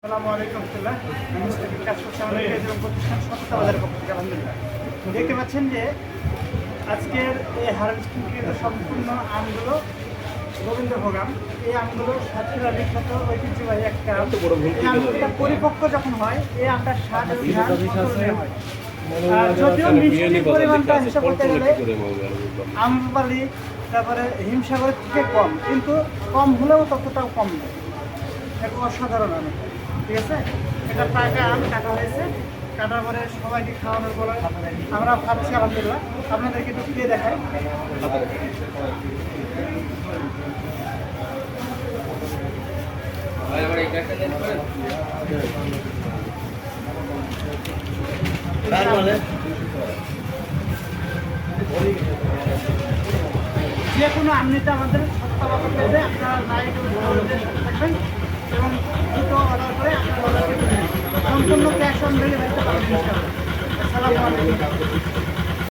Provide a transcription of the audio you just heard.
আসসালামু আলাইকুম রহমতুল্লাহ। আমি মুস্তাফিজ কাজ করছি আমাদের পেজ এবং প্রতিষ্ঠান সততা বাজারের পক্ষ থেকে। আলহামদুলিল্লাহ, দেখতে পাচ্ছেন যে আজকের এই হারভেস্টিংকৃত সম্পূর্ণ আমগুলো গোবিন্দভোগ আম। এই আমগুলো সাতক্ষীরা বিখ্যাত ঐতিহ্যবাহী একটা আম। এই আমটা পরিপক্ক যখন হয় এই আমটার স্বাদ এবং ঘ্রাণ অতুলনীয় হয়। আর যদিও মিষ্টির পরিমাণটা হিসাব করতে গেলে আমবালি তারপরে হিমসাগরের থেকে কম, কিন্তু কম হলেও ততটাও কম নয়, এক অসাধারণ আম। ঠিক আছে, এটা পাকা আম কাটা হয়েছে, কাটার পরে সবাইকে খাওয়ানোর পরে আমরা খাচ্ছি আলহামদুলিল্লাহ। আপনাদেরকে একটু খেয়ে দেখাই। যে কোনো আম নিতে আমাদের সস্তা বাজার পেয়ে আপনারা লাইক থাকবেন এবং দুটো অর্ডার করে আপনার অর্ডার সম্পূর্ণ ক্যাশ অন ডেলিভারিতে পাবেন। আসসালামু আলাইকুম।